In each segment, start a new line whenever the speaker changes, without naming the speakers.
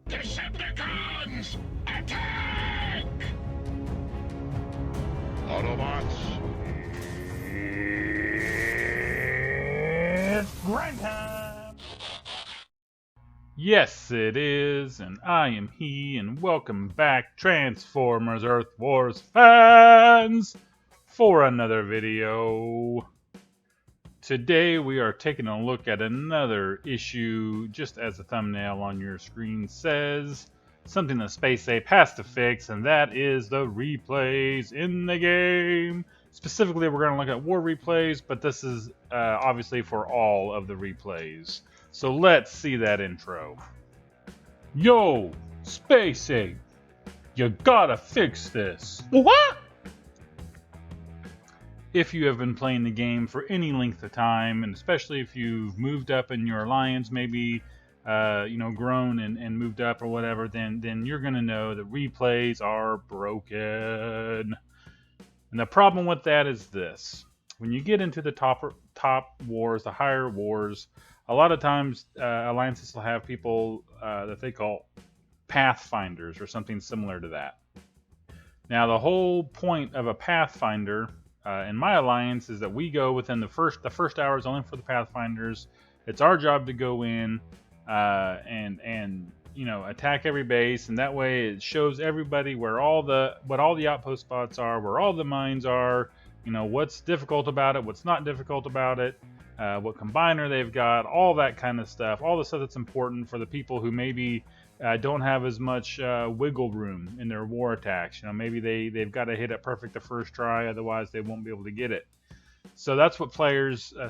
Decepticons, attack! Autobots, it's grind time!
Yes, it is, and I am he, and welcome back, Transformers Earth Wars fans, for another video. Today we are taking a look at another issue, just as the thumbnail on your screen says, something that Space Ape has to fix, and that is the replays in the game. Specifically, we're going to look at war replays, but this is obviously for all of the replays. So let's see that intro. Yo, Space Ape, you gotta fix this.
What?
If you have been playing the game for any length of time, and especially if you've moved up in your alliance, maybe grown and moved up or whatever, then you're gonna know the replays are broken. And the problem with that is this: when you get into the top wars, the higher wars, a lot of times alliances will have people that they call pathfinders or something similar to that. Now, the whole point of a pathfinder in my alliance is that we go within the first hour is only for the pathfinders. It's our job to go in and attack every base, and that way it shows everybody what all the outpost spots are, where all the mines are, what's difficult about it, what's not difficult about it, what combiner they've got, all that kind of stuff, all the stuff that's important for the people who maybe don't have as much wiggle room in their war attacks. Maybe they've got to hit it perfect the first try, otherwise they won't be able to get it. So that's what players, a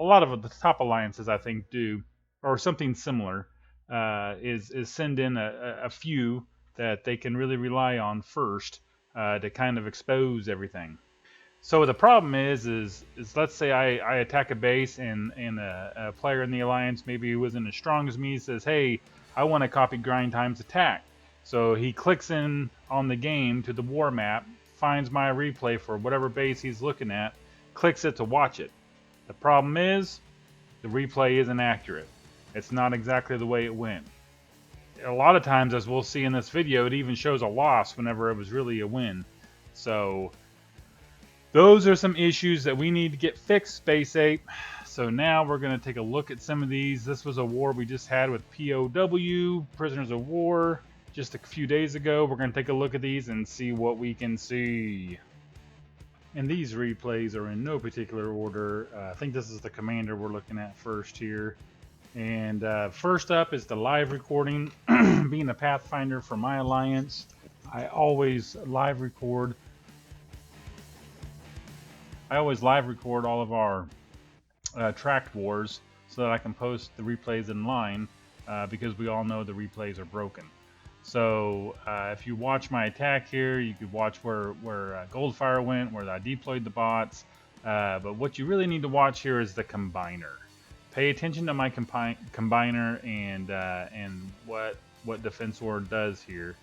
lot of the top alliances I think do, or something similar, is send in a few that they can really rely on first to kind of expose everything. So the problem is let's say I attack a base and a player in the alliance, maybe who isn't as strong as me, says, hey, I want to copy Grind Time's attack. So he clicks in on the game to the war map, finds my replay for whatever base he's looking at, clicks it to watch it. The problem is the replay isn't accurate. It's not exactly the way it went. A lot of times, as we'll see in this video, it even shows a loss whenever it was really a win. So those are some issues that we need to get fixed, Space Ape. So now we're going to take a look at some of these. This was a war we just had with POW, Prisoners of War, just a few days ago. We're going to take a look at these and see what we can see. And these replays are in no particular order. I think this is the commander we're looking at first here. And first up is the live recording. Being a Pathfinder for my alliance, I always live record all of our tracked wars so that I can post the replays in line because we all know the replays are broken. So if you watch my attack here, you could watch where Goldfire went, where I deployed the bots. But what you really need to watch here is the combiner. Pay attention to my combiner and what Defense Ward does here,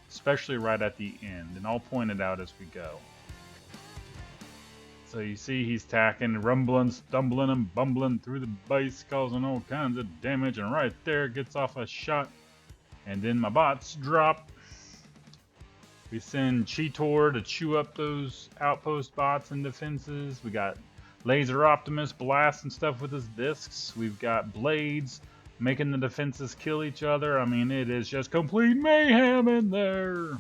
especially right at the end. And I'll point it out as we go. So you see he's tacking, rumbling, stumbling, and bumbling through the base, causing all kinds of damage, and right there gets off a shot. And then my bots drop. We send Cheetor to chew up those outpost bots and defenses. We got Laser Optimus blasting stuff with his discs. We've got Blades making the defenses kill each other. I mean, it is just complete mayhem in there.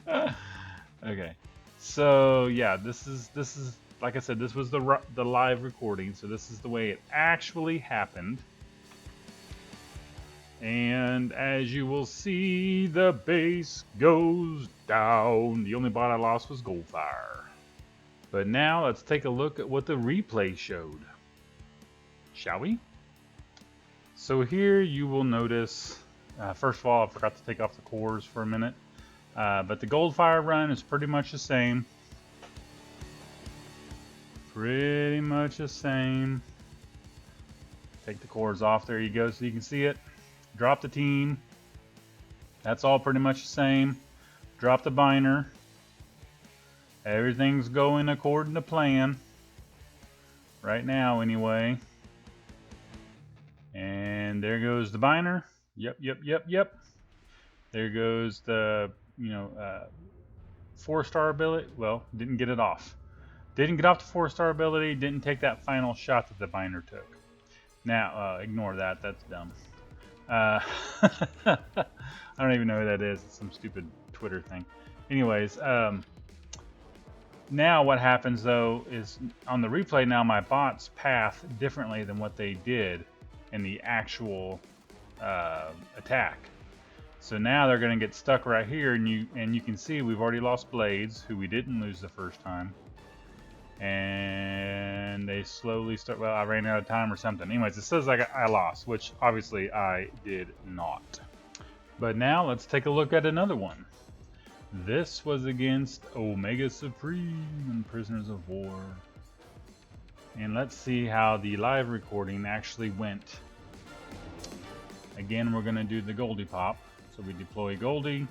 Okay. So yeah, this is like I said, this was the live recording, so this is the way it actually happened. And as you will see, the base goes down. The only bot I lost was Goldfire. But now let's take a look at what the replay showed. Shall we? So here you will notice, first of all, I forgot to take off the cores for a minute. But the Goldfire run is pretty much the same. Pretty much the same. Take the cores off, there you go, so you can see it. Drop the team. That's all pretty much the same. Drop the binder. Everything's going according to plan. Right now, anyway. And there goes the binder. Yep. There goes the, 4-star ability. Well, didn't get it off. Didn't get off the 4-star ability. Didn't take that final shot that the binder took. Now, ignore that. That's dumb. I don't even know who that is. It's some stupid Twitter thing. Anyways, now what happens though is on the replay now my bots path differently than what they did in the actual attack. So now they're going to get stuck right here, and you can see we've already lost Blades, who we didn't lose the first time. And they slowly start. Well, I ran out of time or something. Anyways, it says I lost, which obviously I did not. But now let's take a look at another one. This was against Omega Supreme and Prisoners of War. And let's see how the live recording actually went. Again, we're going to do the Goldie Pop. So we deploy Goldie,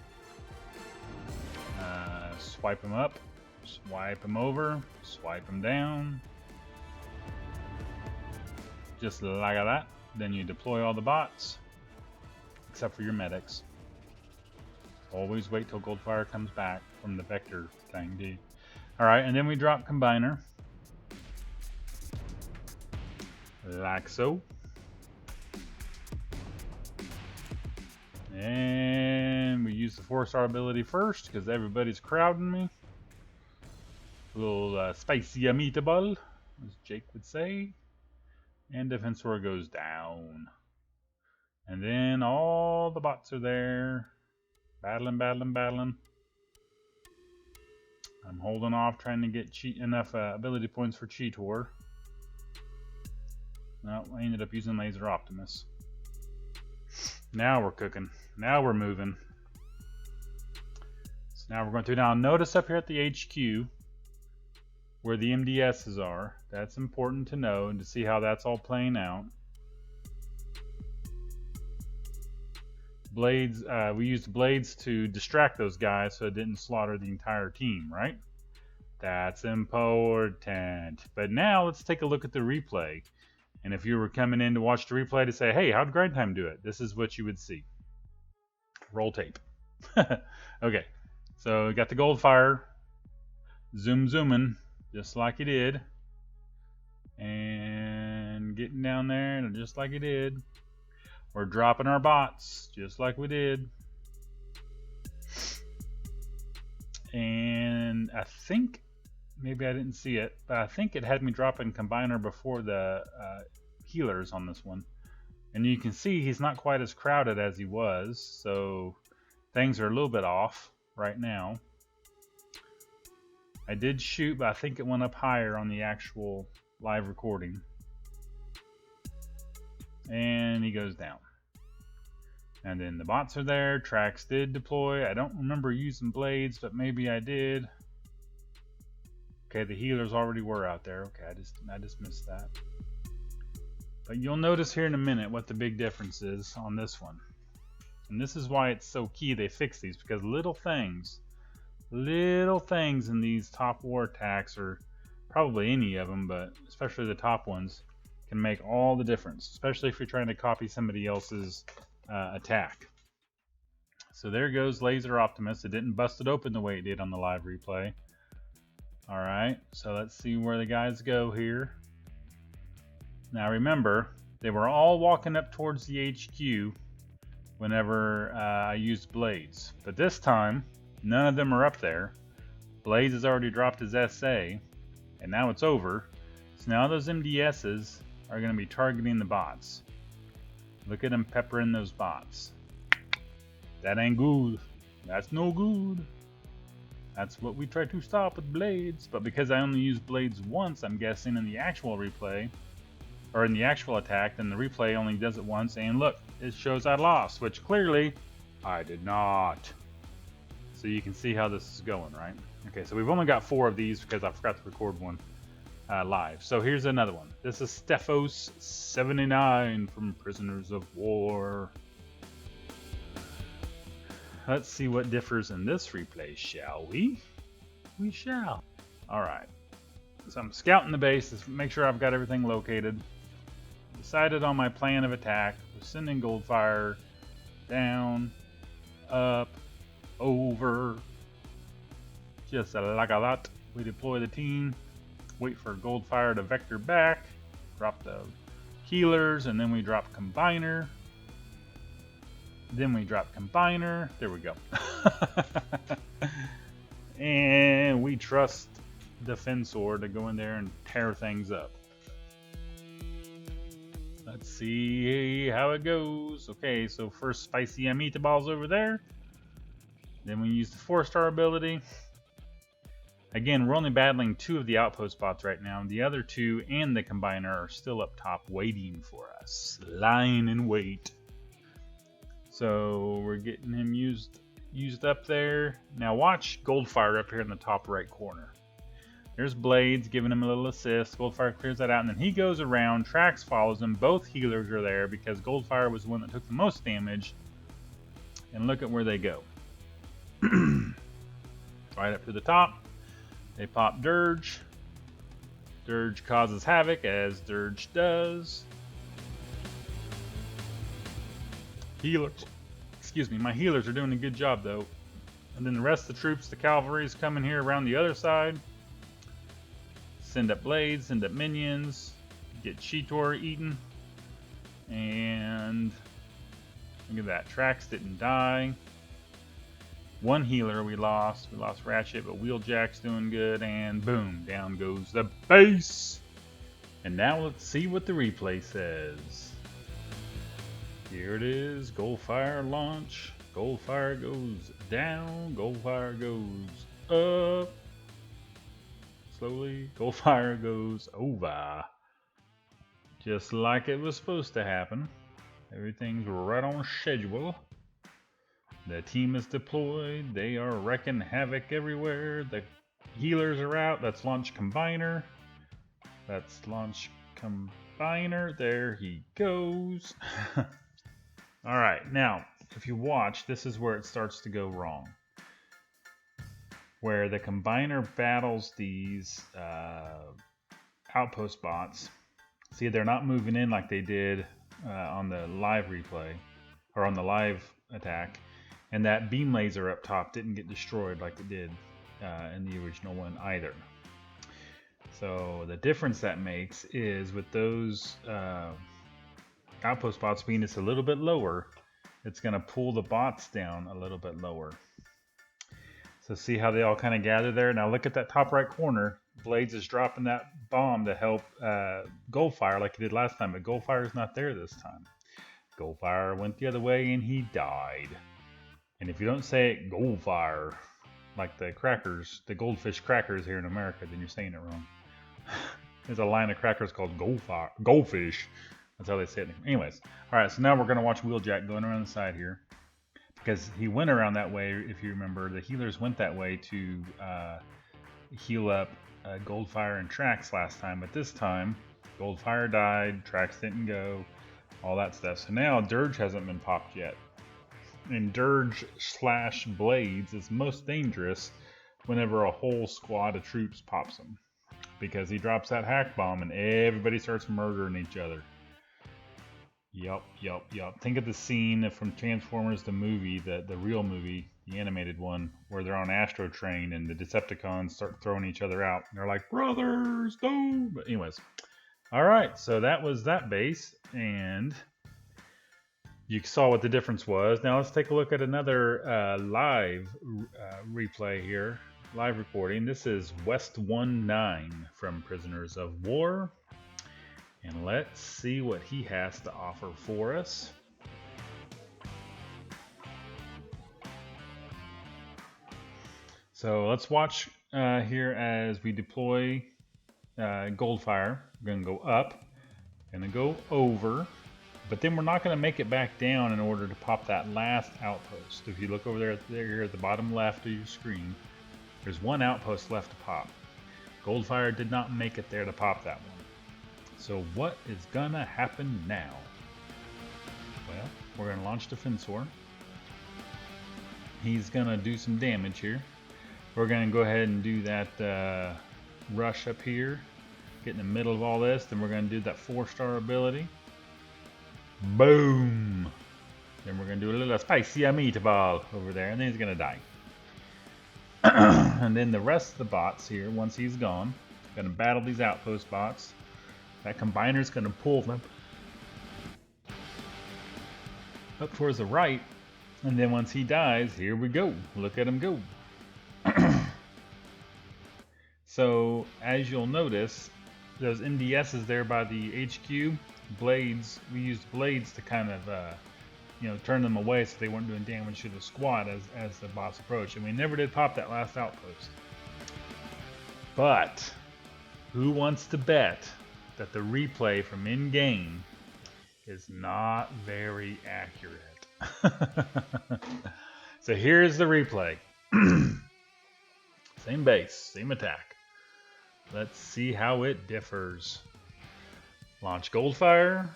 swipe him up, swipe him over, swipe him down, just like that. Then you deploy all the bots, except for your medics. Always wait till Goldfire comes back from the vector thing, dude. Alright, and then we drop Combiner, like so. And we use the 4-star ability first because everybody's crowding me. A little spicy meatball, as Jake would say. And Defensor goes down. And then all the bots are there. Battling. I'm holding off trying to get enough ability points for Cheetor. No, I ended up using Laser Optimus. Now we're cooking. Now we're moving. So now we're going through. Now notice up here at the HQ where the MDSs are. That's important to know and to see how that's all playing out. Blades, we used Blades to distract those guys so it didn't slaughter the entire team, right? That's important. But now let's take a look at the replay. And if you were coming in to watch the replay to say, hey, how'd Grind Time do it? This is what you would see. Roll tape. Okay, so we got the Goldfire. Zooming, just like he did. And getting down there, and just like he did. We're dropping our bots, just like we did. And I think, maybe I didn't see it, but I think it had me dropping Combiner before the healers on this one. And you can see he's not quite as crowded as he was, so things are a little bit off right now. I did shoot, but I think it went up higher on the actual live recording. And he goes down. And then the bots are there. Tracks did deploy. I don't remember using Blades, but maybe I did. Okay, the healers already were out there. Okay, I just missed that. But you'll notice here in a minute what the big difference is on this one. And this is why it's so key they fix these, because little things in these top war attacks, or probably any of them, but especially the top ones, can make all the difference, especially if you're trying to copy somebody else's attack. So there goes Laser Optimus. It didn't bust it open the way it did on the live replay. Alright, so let's see where the guys go here. Now remember, they were all walking up towards the HQ whenever I used Blades. But this time, none of them are up there. Blades has already dropped his SA, and now it's over. So now those MDSs are going to be targeting the bots. Look at them peppering those bots. That ain't good. That's no good. That's what we try to stop with Blades. But because I only used Blades once, I'm guessing in the actual replay, or in the actual attack, then the replay only does it once, and look, it shows I lost, which clearly I did not. So you can see how this is going, right? Okay, so we've only got 4 of these because I forgot to record one live. So here's another one. This is Stephos 79 from Prisoners of War. Let's see what differs in this replay, shall we? We shall. Alright. So I'm scouting the base to make sure I've got everything located. Decided on my plan of attack. We're sending Goldfire Down, up, over. Just like a lot. We deploy the team. Wait for Goldfire to vector back. Drop the healers, and then we drop Combiner. Then we drop Combiner. There we go. And we trust the Fensor to go in there and tear things up. Let's see how it goes. Okay, so first spicy meatballs over there. Then we use the 4-star ability. Again, we're only battling 2 of the outpost bots right now. The other 2 and the Combiner are still up top waiting for us. Lying in wait. So we're getting him used up there. Now watch Goldfire up here in the top right corner. There's Blades giving him a little assist. Goldfire clears that out, and then he goes around. Trax follows him. Both healers are there because Goldfire was the one that took the most damage. And look at where they go. Right up to the top. They pop Dirge. Dirge causes havoc, as Dirge does. Healers. Excuse me, my healers are doing a good job, though. And then the rest of the troops, the cavalry, is coming here around the other side. Send up Blades, send up minions. Get Cheetor eaten. And look at that. Trax didn't die. 1 healer we lost. We lost Ratchet, but Wheeljack's doing good. And boom, down goes the base. And now let's see what the replay says. Here it is. Goldfire launch. Goldfire goes down. Goldfire goes up. Slowly. Goldfire goes over. Just like it was supposed to happen. Everything's right on schedule. The team is deployed. They are wrecking havoc everywhere. The healers are out. Let's launch Combiner. Let's launch Combiner. There he goes. Alright, now, if you watch, this is where it starts to go wrong. Where the Combiner battles these outpost bots. See, they're not moving in like they did on the live replay, or on the live attack. And that beam laser up top didn't get destroyed like it did in the original one either. So the difference that makes is with those outpost bots being just a little bit lower, it's going to pull the bots down a little bit lower. So see how they all kind of gather there? Now look at that top right corner. Blades is dropping that bomb to help Goldfire like he did last time, but Goldfire's not there this time. Goldfire went the other way and he died. And if you don't say it, Goldfire, like the crackers, the goldfish crackers here in America, then you're saying it wrong. There's a line of crackers called Goldfire, goldfish. That's how they say it. Anyways, all right, so now we're going to watch Wheeljack going around the side here. Because he went around that way, if you remember. The healers went that way to heal up Goldfire and Trax last time. But this time, Goldfire died, Trax didn't go, all that stuff. So now Dirge hasn't been popped yet. And Dirge / Blades is most dangerous whenever a whole squad of troops pops him. Because he drops that hack bomb and everybody starts murdering each other. Yup. Think of the scene from Transformers the movie, the real movie, the animated one, where they're on Astro Train and the Decepticons start throwing each other out. And they're like, brothers, no! But anyways. Alright, so that was that base. And you saw what the difference was. Now let's take a look at another live replay here. Live recording. This is West 19 from Prisoners of War. And let's see what he has to offer for us. So let's watch here as we deploy Goldfire. We're going to go up, going to go over, but then we're not going to make it back down in order to pop that last outpost. If you look over there here at the bottom left of your screen, there's one outpost left to pop. Goldfire did not make it there to pop that one. So what is gonna happen now? Well, we're gonna launch the Fensor. He's gonna do some damage here. We're gonna go ahead and do that rush up here, get in the middle of all this. Then we're gonna do that 4-star ability. Boom! Then we're going to do a little spicy meatball over there, and then he's going to die. And then the rest of the bots here, once he's gone, going to battle these outpost bots. That combiner's going to pull them up towards the right, and then once he dies, here we go. Look at him go. So, as you'll notice, those MDSs there by the HQ, blades, we used blades to kind of, turn them away so they weren't doing damage to the squad as the boss approached. And we never did pop that last outpost. But, who wants to bet that the replay from in-game is not very accurate? So here's the replay. Same base, same attack. Let's see how it differs. Launch Goldfire.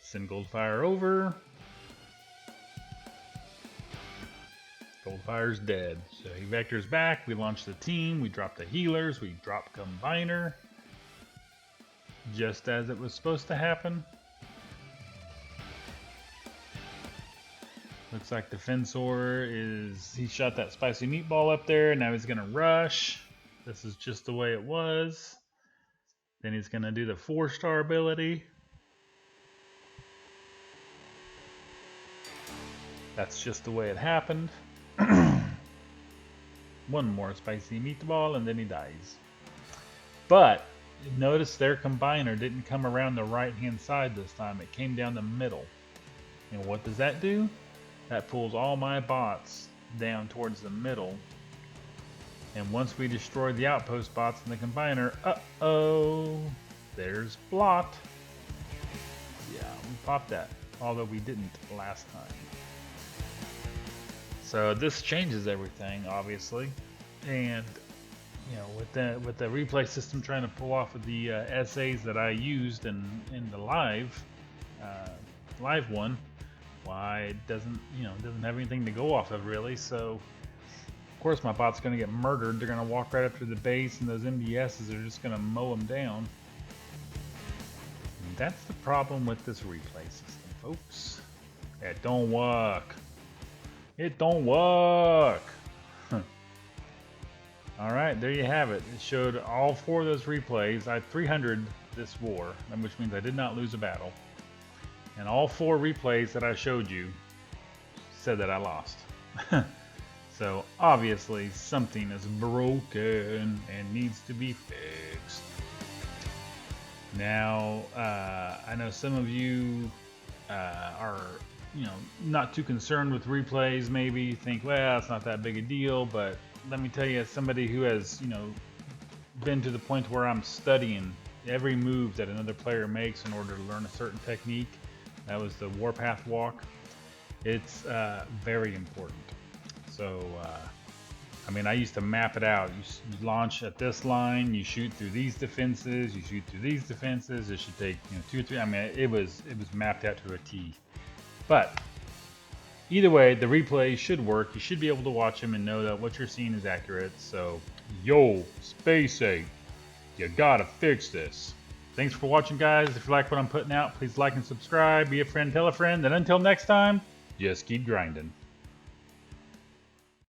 Send Goldfire over. Goldfire's dead. So he vectors back. We launch the team. We drop the healers. We drop Combiner. Just as it was supposed to happen. Looks like Defensor he shot that spicy meatball up there. Now he's going to rush. This is just the way it was. Then he's going to do the 4-star ability. That's just the way it happened. One more spicy meatball and then he dies. But notice their combiner didn't come around the right hand side this time. It came down the middle. And what does that do? That pulls all my bots down towards the middle. And once we destroy the outpost bots in the combiner, uh-oh, there's Blot. Yeah, we popped that, although we didn't last time. So this changes everything, obviously. And, with the replay system trying to pull off of the essays that I used in the live one, why it doesn't have anything to go off of really. So of course my bot's going to get murdered. They're going to walk right up to the base and those MDSs are just going to mow them down. And that's the problem with this replay system, folks. It don't work. It don't work. Alright, there you have it. It showed all 4 of those replays. I 300 this war, which means I did not lose a battle. And all 4 replays that I showed you said that I lost. So obviously something is broken and needs to be fixed. Now, I know some of you are not too concerned with replays, maybe think, well, it's not that big a deal, but let me tell you, as somebody who has, been to the point where I'm studying every move that another player makes in order to learn a certain technique, that was the Warpath Walk, it's very important. So, I used to map it out. You launch at this line, you shoot through these defenses, you shoot through these defenses, it should take 2 or 3, it was mapped out to a T. But either way, the replays should work. You should be able to watch them and know that what you're seeing is accurate. So, yo, Spacey, you gotta fix this. Thanks for watching, guys. If you like what I'm putting out, please like and subscribe. Be a friend, tell a friend. And until next time, just keep grinding.